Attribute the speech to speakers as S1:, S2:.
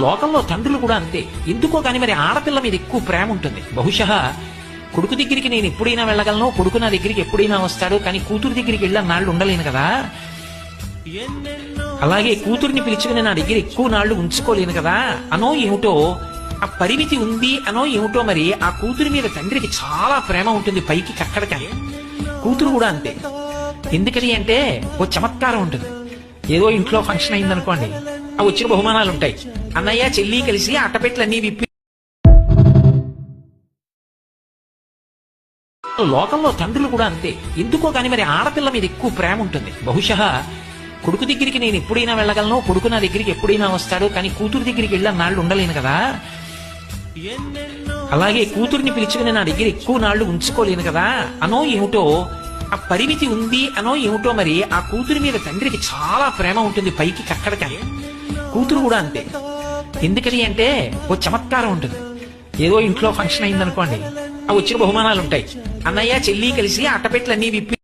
S1: లోకంలో తండ్రులు కూడా అంతే. ఎందుకో కాని మరి ఆడపిల్ల మీద ఎక్కువ ప్రేమ ఉంటుంది. బహుశా కొడుకు దగ్గరికి నేను ఎప్పుడైనా వెళ్ళగలను, కొడుకు నా దగ్గరికి ఎప్పుడైనా వస్తాడు, కానీ కూతురు దగ్గరికి వెళ్ళి నాళ్ళు ఉండలేను కదా. అలాగే కూతుర్ని పిలుచుకుని నా దగ్గర ఎక్కువ నాళ్లు ఉంచుకోలేను కదా అనో ఏమిటో, ఆ పరిమితి ఉంది అనో ఏమిటో. మరి ఆ కూతురి మీద తండ్రికి చాలా ప్రేమ ఉంటుంది, పైకి కక్కడకాయ. కూతురు కూడా అంతే. ఎందుకని అంటే ఓ చమత్కారం ఉంటుంది. ఏదో ఇంట్లో ఫంక్షన్ అయిందనుకోండి, ఆ వచ్చిన బహుమానాలు ఉంటాయి. అన్నయ్య చెల్లి కలిసి అట్టపెట్లన్నీ విప్పి. లోకంలో తండ్రులు కూడా అంతే. ఎందుకో కాని మరి ఆడపిల్ల మీద ఎక్కువ ప్రేమ ఉంటుంది. బహుశా కొడుకు దగ్గరికి నేను ఎప్పుడైనా వెళ్ళగలను, కొడుకు నా దగ్గరికి ఎప్పుడైనా వస్తాడు, కానీ కూతురు దగ్గరికి వెళ్ళి నాళ్ళు ఉండలేను కదా. అలాగే కూతుర్ని పిలుచుకుని నా దగ్గర ఎక్కువ నాళ్లు ఉంచుకోలేను కదా అనో ఏమిటో, ఆ పరిమితి ఉంది అనో ఏమిటో. మరి ఆ కూతురి మీద తండ్రికి చాలా ప్రేమ ఉంటుంది, పైకి కక్కడకాయ. కూతురు కూడా అంతే. ఎందుకని అంటే ఓ చమత్కారం ఉంటుంది. ఏదో ఇంట్లో ఫంక్షన్ అయిందనుకోండి, ఆ వచ్చిన బహుమానాలు ఉంటాయి. అన్నయ్య చెల్లి కలిసి అట్టపెట్లన్నీ విప్పి